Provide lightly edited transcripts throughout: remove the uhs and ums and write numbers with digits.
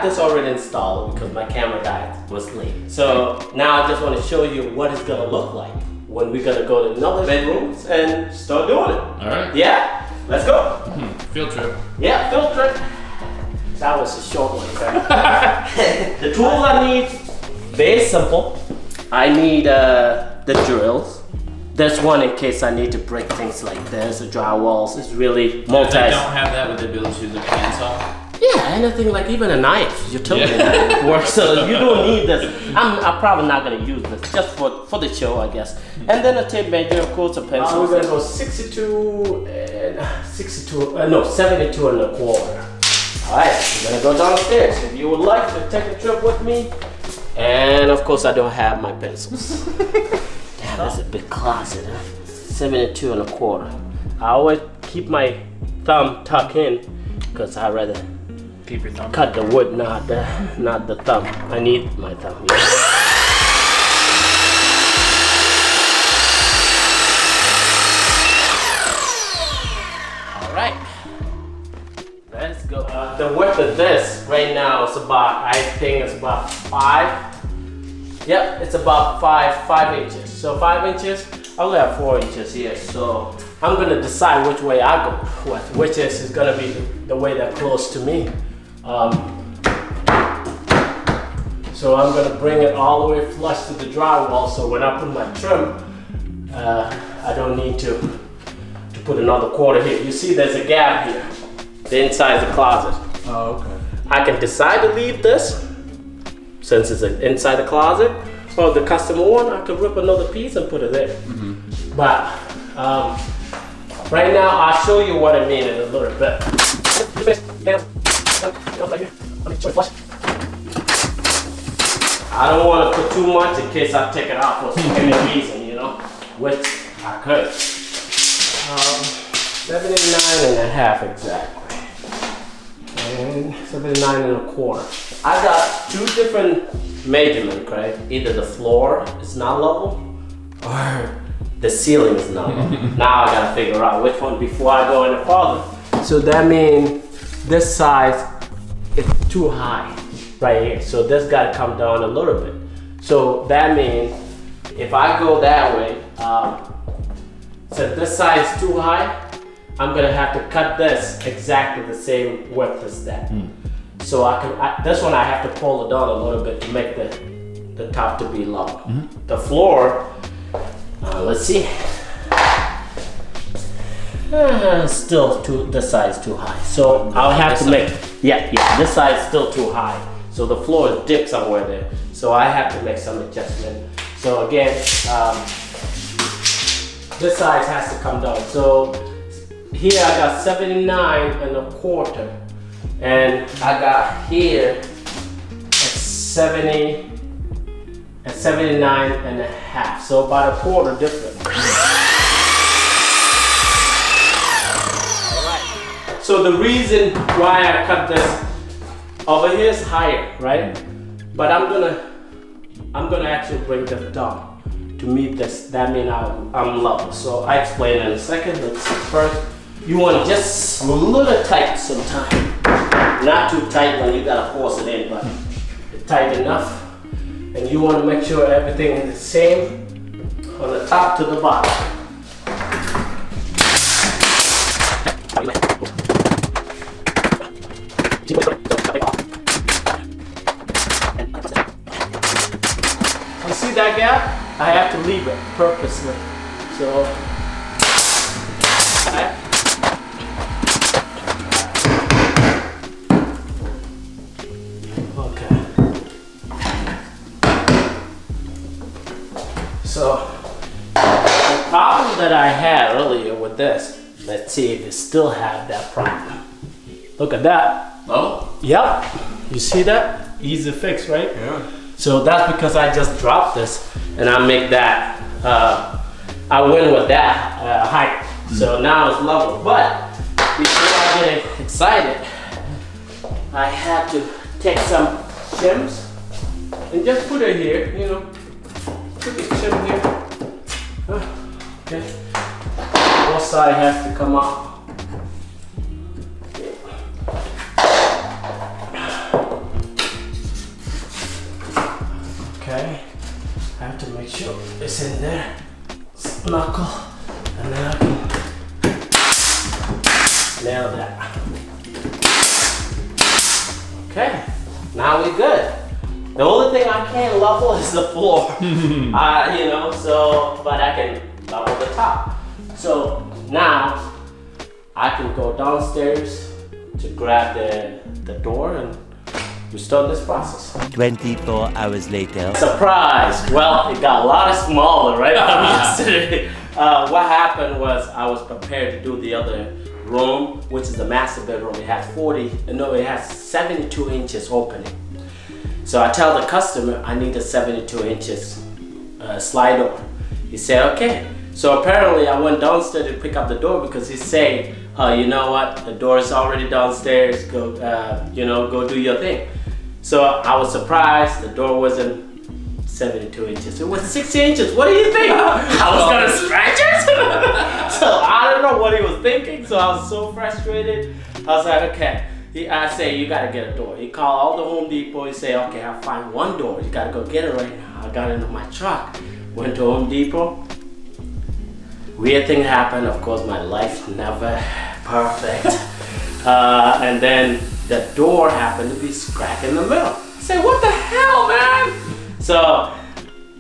this already installed because my camera died, was late. So now I just want to show you what it's gonna look like when we're gonna go to another bedrooms and start doing it. All right. Yeah, let's go. Field trip. Yeah, field trip. That was a short one, right? The tools I need, very simple. I need the drills. There's one in case I need to break things like this. The drywalls is really multi. If they don't have that, would they be able to use a handsaw? Yeah, anything like even a knife, utility knife works. So you don't need this. I'm probably not gonna use this just for the show, I guess. And then a tape measure, of course, a pencil. We're gonna go 72 and 72 and a quarter. All right, we're gonna go downstairs. If you would like to take a trip with me, and of course I don't have my pencils. Damn, that's a big closet, huh? 72 and a quarter. I always keep my thumb tucked in because I rather keep your thumb. Cut the wood, not the thumb. I need my thumb. Yeah. All right, let's go. The width of this right now is about, I think it's about 5. Yep, it's about 5 inches. So 5 inches. I only have 4 inches here, so I'm gonna decide which way I go with, which is gonna be the way that's close to me. So I'm gonna bring it all the way flush to the drywall, so when I put my trim, I don't need to put another quarter here. You see there's a gap here, the inside the closet. Oh, okay. I can decide to leave this, since it's inside the closet, or the customer one, I could rip another piece and put it there. But right now, I'll show you what I mean in a little bit. I don't want to put too much in case I take it out for any reason, you know, which I could. 79 and a half exactly. And 79 and a quarter. I got 2 different measurements, right? Either the floor is not level or the ceiling is not level. Now I gotta figure out which one before I go any further. So that means this size is too high right here. So this gotta come down a little bit. So that means if I go that way, since this side is too high, I'm gonna have to cut this exactly the same width as that. So this one I have to pull it down a little bit to make the top to be level. The floor, let's see. Still this side's too high. So I'll have to make, yeah, this side's still too high. So the floor is dipped somewhere there. So I have to make some adjustment. So again, this side has to come down. So here I got 79 and a quarter. And I got here at 70 and 79 and a half. So about a quarter difference. Alright. So the reason why I cut this over here is higher, right? But I'm gonna actually bring this down to meet this. That means I'm level. So I explain in a second. Let's see. First, you want just a little tight sometimes. Not too tight when you gotta force it in, but it's tight enough. And you want to make sure everything is the same on the top to the bottom. You see that gap? I have to leave it purposely. So So the problem that I had earlier with this, let's see if it still have that problem. Look at that. Oh? Yep. You see that? Easy fix, right? Yeah. So that's because I just dropped this and I make that, I went with that height. So now it's level. But before I get excited, I had to take some shims and just put it here, you know. Put the shim here. Okay. Both side has to come up. sure it's in there. Knuckle, and then I can nail that. Okay, now we're good. The only thing I can't level is the floor. You know, so, but I can level the top. So now I can go downstairs to grab the door and we start this process. 24 hours later. Surprise! Well, it got a lot smaller, right, from yesterday. What happened was I was prepared to do the other room, which is the master bedroom. It has 72 inches opening. So I tell the customer I need a 72 inches slide door. He said, okay. So apparently I went downstairs to pick up the door because he said, you know what, the door is already downstairs, go, go do your thing. So I was surprised, the door wasn't 72 inches, it was 60 inches. What do you think? I was gonna scratch it? So I don't know what he was thinking, so I was so frustrated. I was like, okay. I say, you gotta get a door. He called all the Home Depot, he say, okay, I'll find one door. You gotta go get it right now. I got it in my truck. Went to Home Depot. Weird thing happened, of course, my life never perfect. And then the door happened to be cracked in the middle. I said, what the hell, man? So,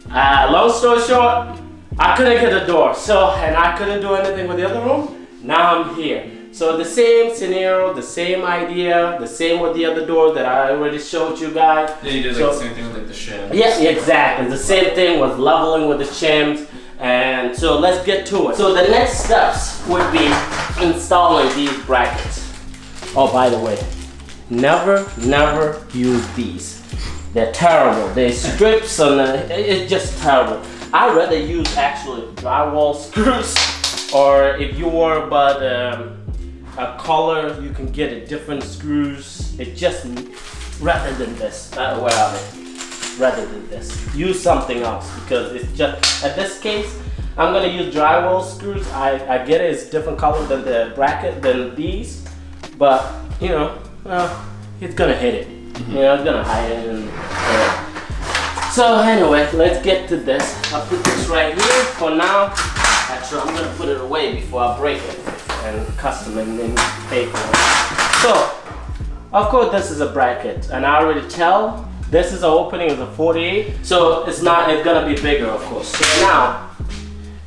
long story short, I couldn't get the door. So, and I couldn't do anything with the other room. Now I'm here. So the same scenario, the same idea, the same with the other door that I already showed you guys. Yeah, you did like the same thing with like the shims. Yeah, exactly. The same thing was leveling with the shims. And so let's get to it. So the next steps would be installing these brackets. Oh, by the way, never use these. They're terrible. They strips and it's just terrible. I'd rather use actually drywall screws, or if you were but a color, you can get a different screws. It just rather than this. Where are they? Rather than this, use something else because it's just, at this case, I'm gonna use drywall screws. I get it, it's different color than the bracket, than these, but you know, it's gonna hit it. You know, it's gonna hide it. So anyway, let's get to this. I'll put this right here for now. Actually, I'm gonna put it away before I break it and custom and then pay for it. So, of course, this is a bracket, and I already tell. This is an opening of the 48, so it's gonna be bigger, of course. So now,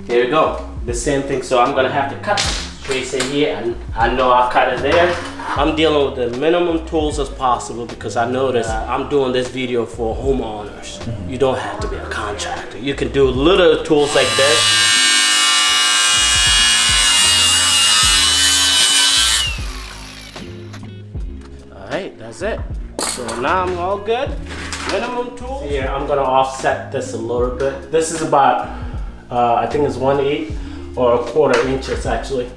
here we go. The same thing, so I'm gonna have to cut spacing here, and I know I cut it there. I'm dealing with the minimum tools as possible because I noticed I'm doing this video for homeowners. You don't have to be a contractor. You can do little tools like this. All right, that's it. So now I'm all good. Minimum tools. Here, I'm gonna offset this a little bit. This is about, I think it's 1/8 or 1/4 inches actually.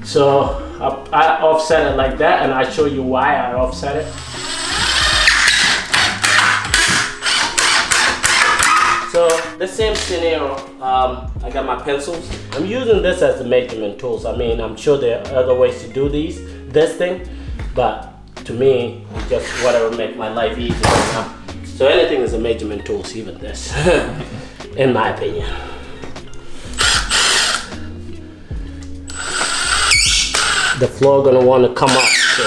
So I offset it like that, and I show you why I offset it. So the same scenario, I got my pencils. I'm using this as the measurement tools. I mean, I'm sure there are other ways to do this thing, but to me, it's just whatever make my life easier. You know? So anything is a measurement tools, even this, in my opinion. The floor gonna want to come up. So.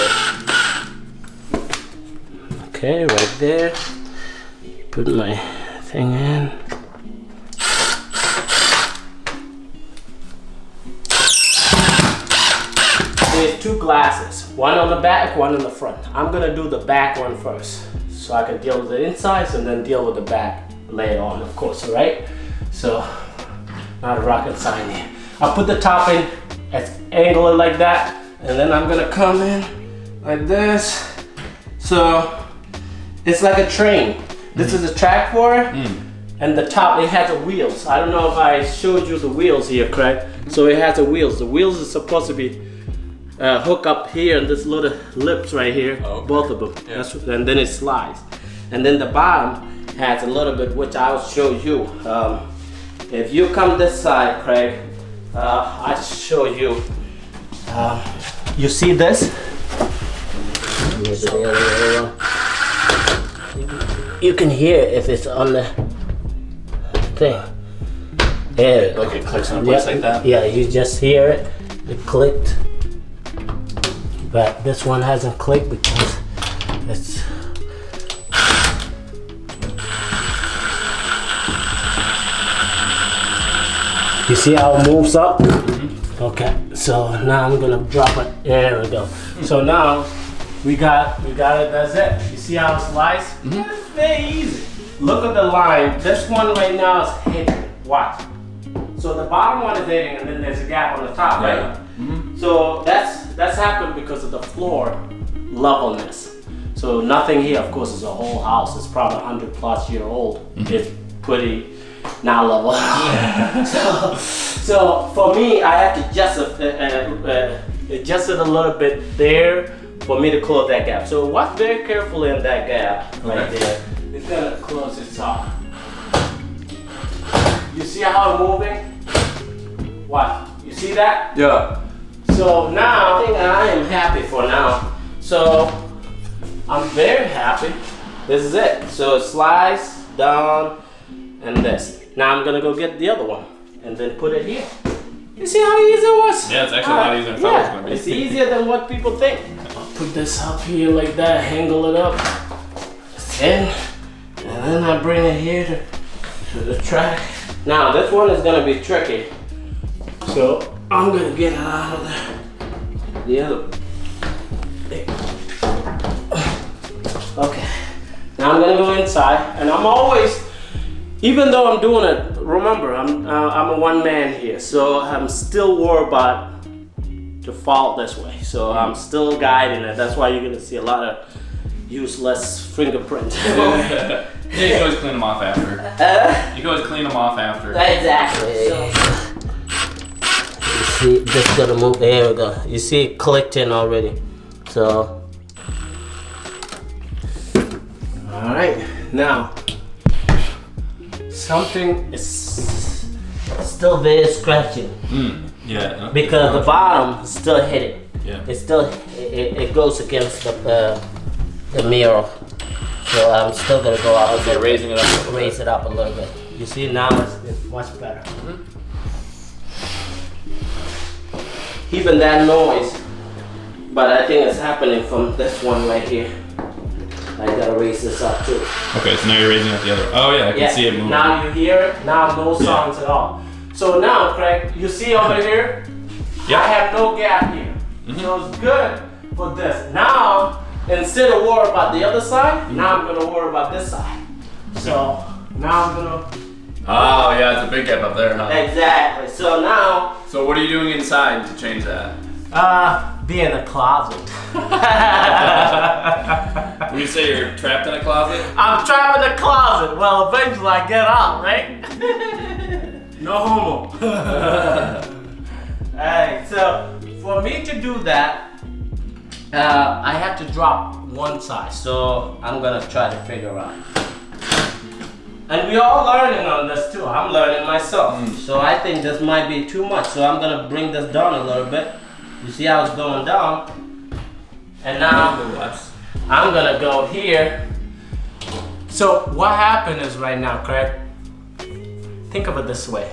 Okay, right there. Put my thing in. There's two glasses, one on the back, one on the front. I'm gonna do the back one first, so I can deal with the insides and then deal with the back later on, of course, all right? So, not a rocket science here. I'll put the top in, angle it like that, and then I'm gonna come in like this. So, it's like a train. This is a track for it, and the top, it has the wheels. I don't know if I showed you the wheels here, correct? So it has the wheels. The wheels is supposed to be hook up here and this little lips right here, both of them. Yeah. And then it slides. And then the bottom has a little bit, which I'll show you. If you come this side, Craig, I'll show you. You see this? You can hear if it's on the thing. Yeah. Like it clicks in a place like that? Yeah, you just hear it. It clicked. But this one hasn't clicked because it's... You see how it moves up? Mm-hmm. Okay, so now I'm gonna drop it. There we go. So now we got it, that's it. You see how it slides? Mm-hmm. Yeah, it's very easy. Look at the line. This one right now is hitting. Watch. So the bottom one is hitting and then there's a gap on the top, right? Yeah. Mm-hmm. So that's happened because of the floor levelness. So nothing here, of course, is a whole house. It's probably 100+ year old. Mm-hmm. It's pretty not level. so for me, I have to adjust it a little bit there for me to close that gap. So watch very carefully in that gap right there. It's gonna close its up. You see how it's moving? Watch. You see that? Yeah. So now I think I am happy for now. So I'm very happy. This is it. So it slides down and this. Now I'm gonna go get the other one and then put it here. You see how easy it was? Yeah, it's actually a lot easier than I thought it was gonna be. It's easier than what people think. I'll put this up here like that, angle it up. And then I bring it here to the track. Now this one is gonna be tricky. So I'm gonna get it out of the other. Okay. Now I'm gonna go inside, and I'm always, even though I'm doing it, remember I'm a one man here, so I'm still worried about to fall this way. So I'm still guiding it. That's why you're gonna see a lot of useless fingerprints. Yeah, you can always clean them off after. You can always clean them off after. Exactly. So, you see, just gotta move. There we go. You see it clicked in already. So, all right. Now, something is still very scratchy. Yeah. Because the bottom is still hitting. Yeah. It's still it goes against the mirror. So I'm still gonna go out. Okay, raising it up. Raise it up a little bit. You see now it's much better. Mm-hmm. Even that noise, but I think it's happening from this one right here. I gotta raise this up too. Okay, so now you're raising up the other. Oh yeah, I can see it moving. Now you hear it. Now no sounds at all. So now, Craig, you see over here? Yeah. I have no gap here. Mm-hmm. So it's good for this. Now, instead of worry about the other side, now I'm gonna worry about this side. So now I'm gonna. Oh yeah, it's a big gap up there, huh? Exactly. So now. So what are you doing inside to change that? Be in a closet. When you say you're trapped in a closet? I'm trapped in a closet. Well, eventually I get out, right? No homo. Alright, so for me to do that, I have to drop one side. So I'm gonna try to figure out. And we're all learning on this too. I'm learning myself. So I think this might be too much. So I'm gonna bring this down a little bit. You see how it's going down? And now I'm gonna go here. So what happened is right now, Craig, think of it this way.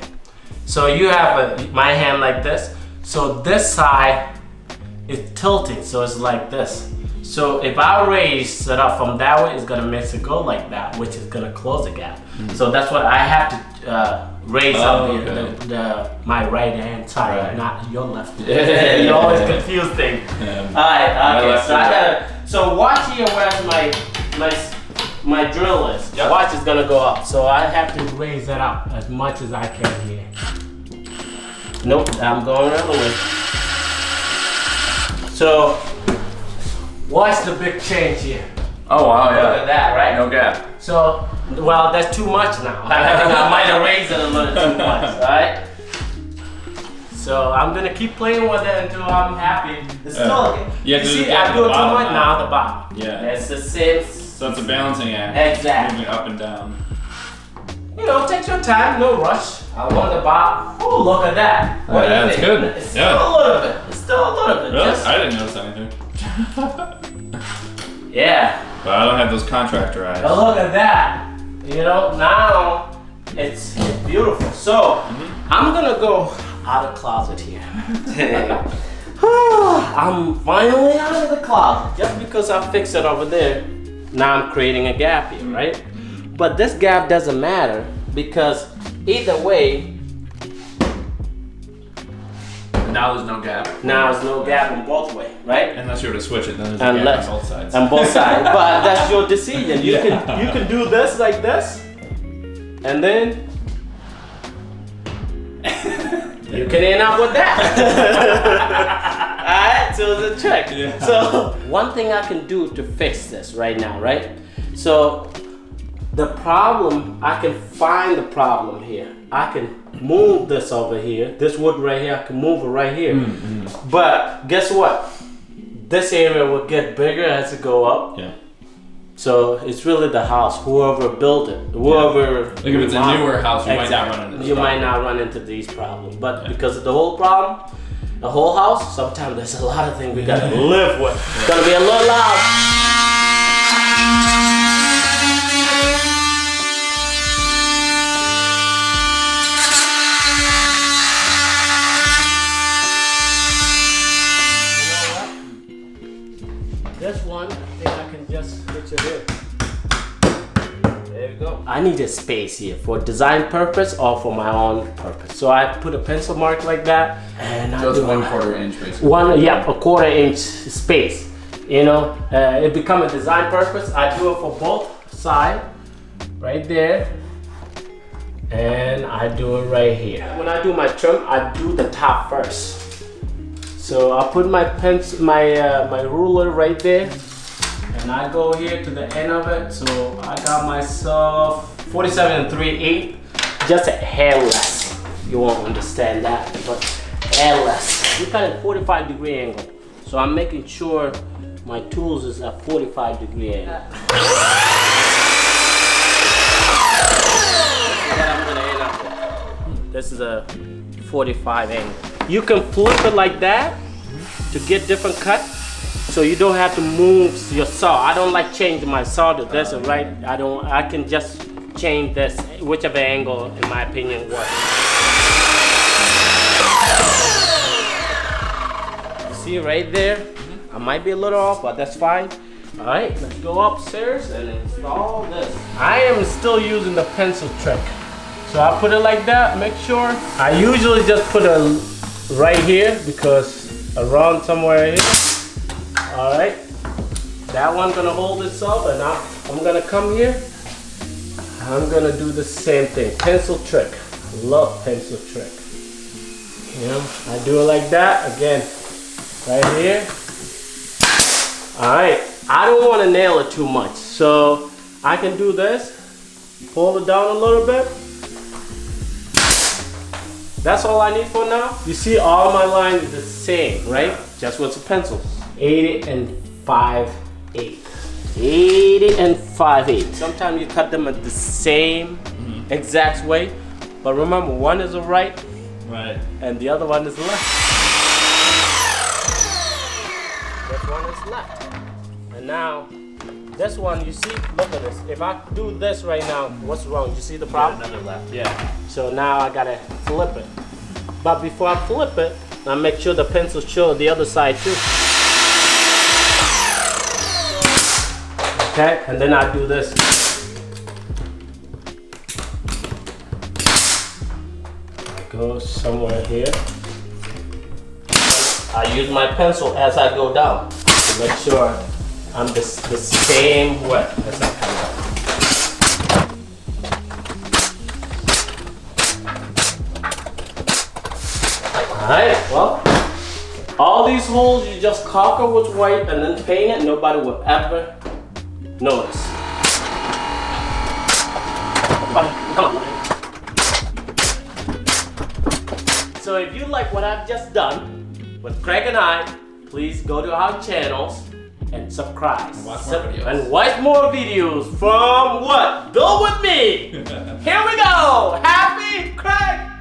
So you have my hand like this. So this side is tilting, so it's like this. So if I raise it up from that way, it's gonna make it go like that, which is gonna close the gap. So that's what I have to raise up my right hand side, not your left. You always confuse things. Alright, okay. So watch here where my drill is. Yep. Watch is gonna go up. So I have to raise it up as much as I can here. Nope, I'm going the other way. So watch the big change here. Oh wow, yeah. Look at that, right? No gap. So, well, that's too much now. I think I might have raised it a little too much, alright? So I'm gonna keep playing with it until I'm happy. It's still, you see, I do it too much, now the bottom. Yeah. It's the same. So it's a balancing act. Exactly. Moving up and down. You know, take your time, no rush. I want the bottom. Oh, look at that. What do you that's think? good. It's still a little bit. It's still a little bit. Really? Just, I didn't notice anything. yeah. But I don't have those contractor eyes. But look at that. You know, now it's beautiful. So I'm gonna go out of closet here. I'm finally out of the closet. Just because I fixed it over there, now I'm creating a gap here, right? But this gap doesn't matter because either way, Now there's no gap. now there's no gap on both ways, right? Unless you were to switch it, then there's a gap on both sides. On both sides, but that's your decision. You can do this like this, and then you can end up with that. Alright, so it's a trick. Yeah. So one thing I can do to fix this right now, right? So the problem, I can find the problem here. I can move this over here. This wood right here, I can move it right here. But guess what? This area will get bigger as it go up. Yeah. So it's really the house, whoever built it, whoever. Like if it's a newer house, you might not run into this You problem. might not run into these problems, but because of the whole problem, the whole house, sometimes there's a lot of things we gotta live with. It's gonna be a little loud. This one, I think I can just switch it in. There you go. I need a space here for design purpose or for my own purpose. So I put a pencil mark like that, and So I it's do 1/4 inch basically. a 1/4 inch space. You know, it become a design purpose. I do it for both sides, right there, and I do it right here. When I do my trim, I do the top first. So I put my pencil, my ruler right there, and I go here to the end of it. So I got myself 47 3/8, just a hair less. You won't understand that, but hair less. We got a 45-degree angle, so I'm making sure my tools is at 45-degree angle. What I'm gonna end up with. This is a 45 angle. You can flip it like that to get different cuts, so you don't have to move your saw. I don't like changing my saw to this, right? I can just change this, whichever angle, in my opinion, works. You see right there? I might be a little off, but that's fine. All right, let's go upstairs and install this. I am still using the pencil trick. So I put it like that, make sure. I usually just put it right here because around somewhere here. All right, that one's gonna hold itself, and I'm gonna come here. I'm gonna do the same thing, pencil trick. Love pencil trick. You know, I do it like that, again, right here. All right, I don't wanna nail it too much, so I can do this, pull it down a little bit. That's all I need for now. You see all my lines are the same, right? Just with the pencil. 80 and 5/8. 80 and 5/8. Sometimes you cut them at the same exact way, but remember, one is the right, and the other one is left. This one is left. And now, this one, you see, look at this. If I do this right now, what's wrong? You see the problem? Another left. Yeah. So now I gotta flip it. But before I flip it, I make sure the pencil shows the other side too. Okay, and then I do this. I go somewhere here. I use my pencil as I go down to make sure I'm the same way as I come down. Alright, well, all these holes you just caulk with white and then paint it, nobody will ever notice. Come on. So if you like what I've just done with Craig and I, please go to our channels and subscribe. And watch more videos. And watch more videos from what? Build with me! Here we go! Happy Craig!